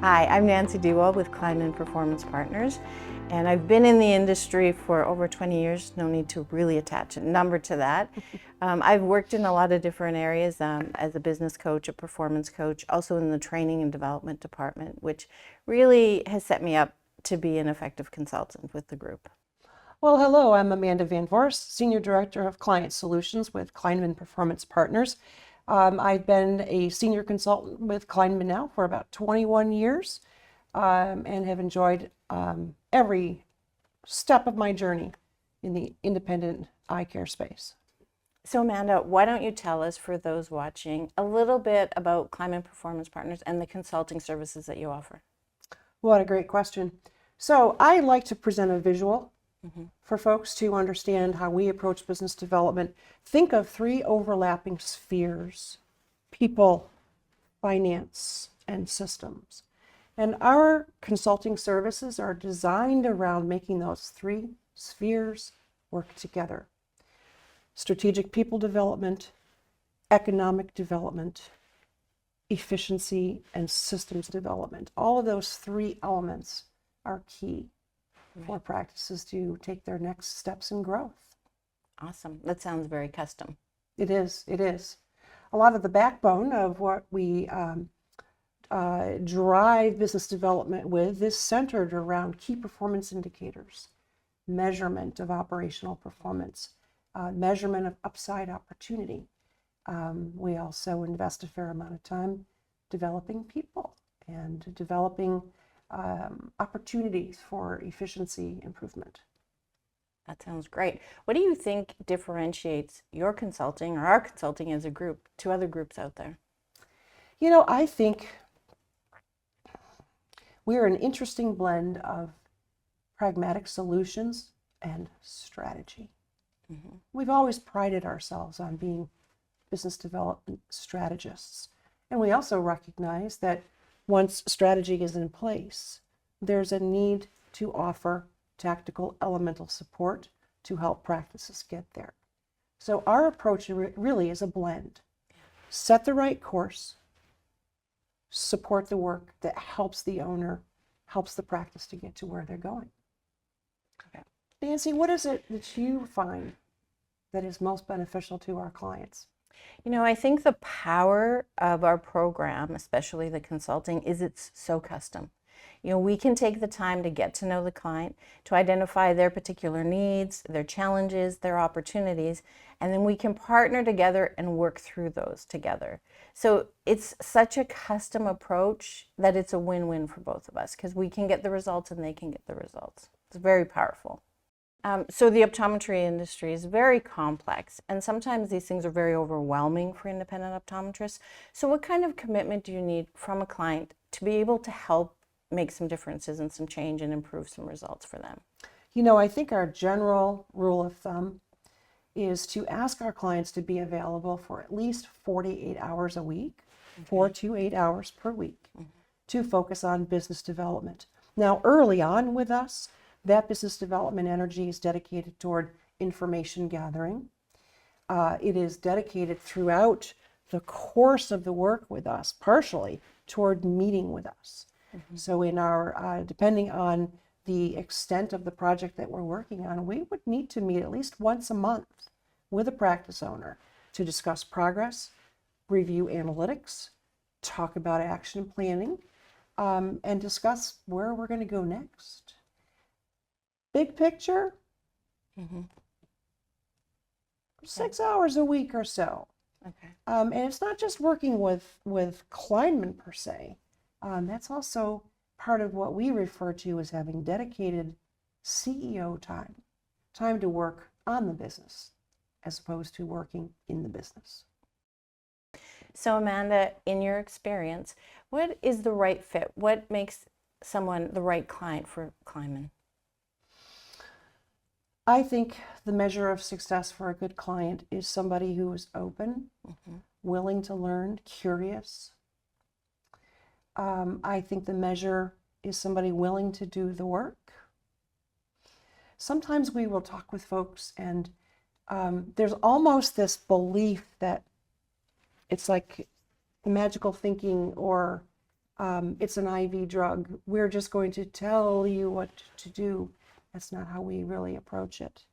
Hi, I'm Nancy Dewald with Cleinman Performance Partners, and I've been in the industry for over 20 years. No need to really attach a number to that. I've worked in a lot of different areas as a business coach, a performance coach, also in the training and development department, which really has set me up to be an effective consultant with the group. Well, hello, I'm Amanda Van Voris, Senior Director of Client Solutions with Cleinman Performance Partners. I've been a senior consultant with Cleinman now for about 21 years and have enjoyed every step of my journey in the independent eye care space. So Amanda, why don't you tell us, for those watching, a little bit about Cleinman Performance Partners and the consulting services that you offer? What a great question. So I like to present a visual for folks to understand how we approach business development. Think of three overlapping spheres: people, finance, and systems. And our consulting services are designed around making those three spheres work together: strategic people development, economic development, efficiency, and systems development. All of those three elements are key for practices to take their next steps in growth. Awesome. That sounds very custom. It is. A lot of the backbone of what we drive business development with is centered around key performance indicators, measurement of operational performance, measurement of upside opportunity. We also invest a fair amount of time developing people and developing opportunities for efficiency improvement. That sounds great. What do you think differentiates your consulting or our consulting as a group to other groups out there? You know, I think we're an interesting blend of pragmatic solutions and strategy. We've always prided ourselves on being business development strategists. And we also recognize that once strategy is in place, there's a need to offer tactical elemental support to help practices get there. So our approach really is a blend. Set the right course, support the work that helps the owner, helps the practice to get to where they're going. Okay. Nancy, what is it that you find that is most beneficial to our clients? You know, I think the power of our program, especially the consulting, is it's so custom. You know, we can take the time to get to know the client, to identify their particular needs, their challenges, their opportunities, and then we can partner together and work through those together. So it's such a custom approach that it's a win-win for both of us, because we can get the results and they can get the results. It's very powerful. So the optometry industry is very complex, and sometimes these things are very overwhelming for independent optometrists. So what kind of commitment do you need from a client to be able to help make some differences and some change and improve some results for them? You know, I think our general rule of thumb is to ask our clients to be available for at least 48 hours a week, 4 to 8 hours per week, to focus on business development. Now, early on with us, that business development energy is dedicated toward information gathering. It is dedicated throughout the course of the work with us, partially toward meeting with us. So in our, depending on the extent of the project that we're working on, we would need to meet at least once a month with a practice owner to discuss progress, review analytics, talk about action planning, and discuss where we're going to go next. Big picture, 6 hours a week or so. Okay. And it's not just working with Cleinman per se. That's also part of what we refer to as having dedicated CEO time to work on the business as opposed to working in the business. So Amanda, in your experience, what is the right fit? What makes someone the right client for Cleinman? I think the measure of success for a good client is somebody who is open, willing to learn, curious. I think the measure is somebody willing to do the work. Sometimes we will talk with folks and there's almost this belief that it's like magical thinking or It's an IV drug. We're just going to tell you what to do. That's not how we really approach it.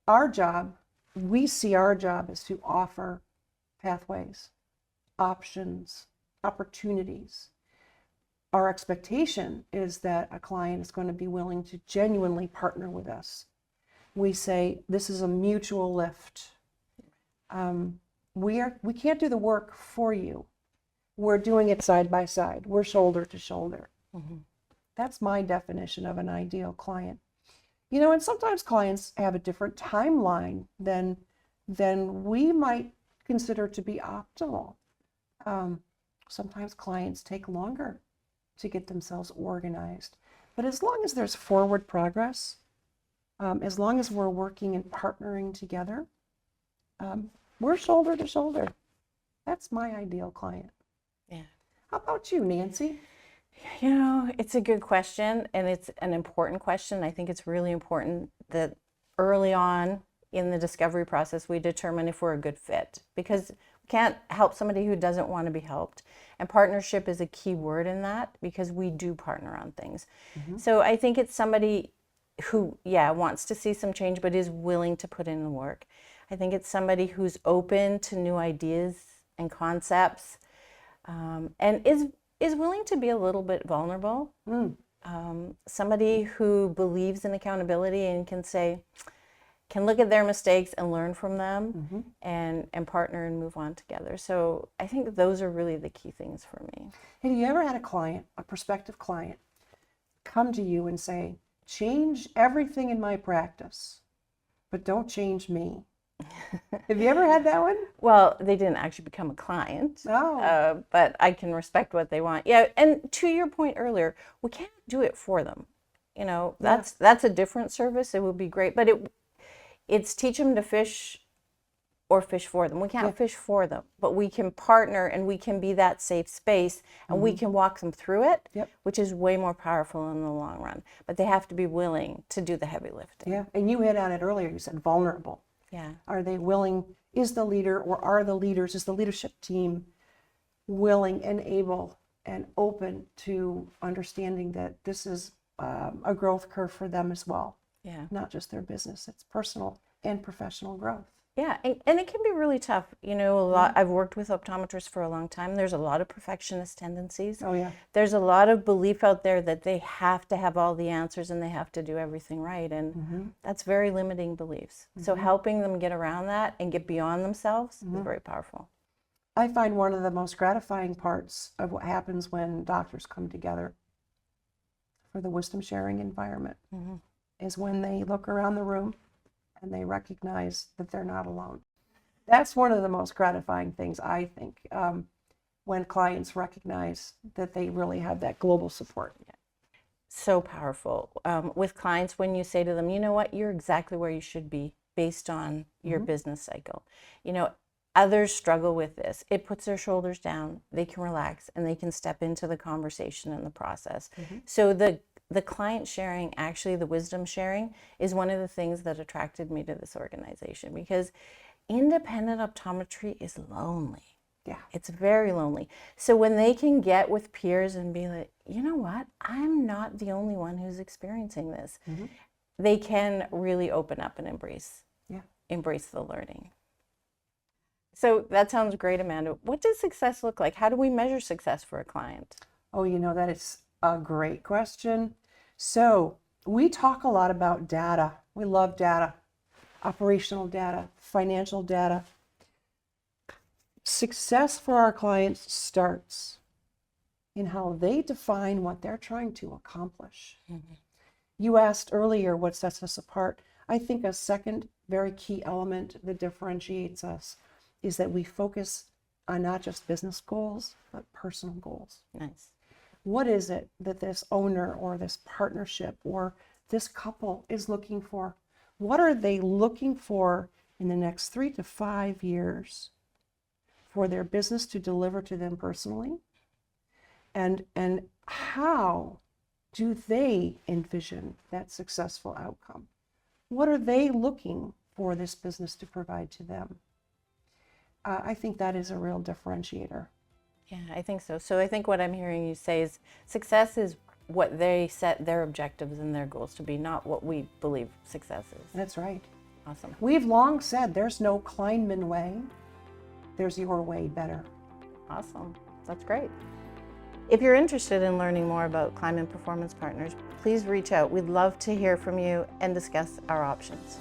Our job, we see our job is to offer pathways, options, opportunities. Our expectation is that a client is going to be willing to genuinely partner with us. We say, this is a mutual lift. We can't do the work for you. We're doing it side by side. We're shoulder to shoulder. That's my definition of an ideal client. You know, and sometimes clients have a different timeline than we might consider to be optimal. Sometimes clients take longer to get themselves organized. But as long as there's forward progress, as long as we're working and partnering together, we're shoulder to shoulder. That's my ideal client. Yeah. How about you, Nancy? You know, it's a good question, and it's an important question. I think it's really important that early on in the discovery process, we determine if we're a good fit, because we can't help somebody who doesn't want to be helped. And partnership is a key word in that, because we do partner on things. So I think it's somebody who, wants to see some change, but is willing to put in the work. I think it's somebody who's open to new ideas and concepts, and is willing to be a little bit vulnerable. Somebody who believes in accountability and can look at their mistakes and learn from them, and partner and move on together. So I think those are really the key things for me. Have you ever had a client, a prospective client, come to you and say, change everything in my practice, but don't change me? Have you ever had that one? Well, they didn't actually become a client, but I can respect what they want. Yeah, and to your point earlier, we can't do it for them. You know, that's a different service. It would be great, but it's teach them to fish or fish for them. We can't fish for them, but we can partner, and we can be that safe space, and we can walk them through it, which is way more powerful in the long run. But they have to be willing to do the heavy lifting. Yeah, and you hit on it earlier. You said vulnerable. Yeah. Are they willing? Is the leader, or are the leaders, is the leadership team willing and able and open to understanding that this is a growth curve for them as well? Yeah. Not just their business, it's personal and professional growth. Yeah, and it can be really tough. You know, I've worked with optometrists for a long time. There's a lot of perfectionist tendencies. Oh, yeah. There's a lot of belief out there that they have to have all the answers and they have to do everything right. And that's very limiting beliefs. So helping them get around that and get beyond themselves is very powerful. I find one of the most gratifying parts of what happens when doctors come together for the wisdom sharing environment is when they look around the room and they recognize that they're not alone. That's one of the most gratifying things, I think, when clients recognize that they really have that global support. So powerful. With clients, when you say to them, you know what, you're exactly where you should be based on your business cycle. You know, others struggle with this. It puts their shoulders down, they can relax, and they can step into the conversation and the process. So the client sharing, actually the wisdom sharing, is one of the things that attracted me to this organization, because independent optometry is lonely. Yeah. It's very lonely. So when they can get with peers and be like, you know what, I'm not the only one who's experiencing this, they can really open up and embrace the learning. So that sounds great, Amanda. What does success look like? How do we measure success for a client? Oh, you know, that is a great question. So we talk a lot about data. We love data, operational data, financial data. Success for our clients starts in how they define what they're trying to accomplish. You asked earlier what sets us apart. I think a second very key element that differentiates us is that we focus on not just business goals, but personal goals. Nice. What is it that this owner or this partnership or this couple is looking for? What are they looking for in the next 3 to 5 years for their business to deliver to them personally? And how do they envision that successful outcome? What are they looking for this business to provide to them? I think that is a real differentiator. Yeah, I think so. So I think what I'm hearing you say is success is what they set their objectives and their goals to be, not what we believe success is. That's right. Awesome. We've long said there's no Cleinman way. There's your way better. Awesome. That's great. If you're interested in learning more about Cleinman Performance Partners, please reach out. We'd love to hear from you and discuss our options.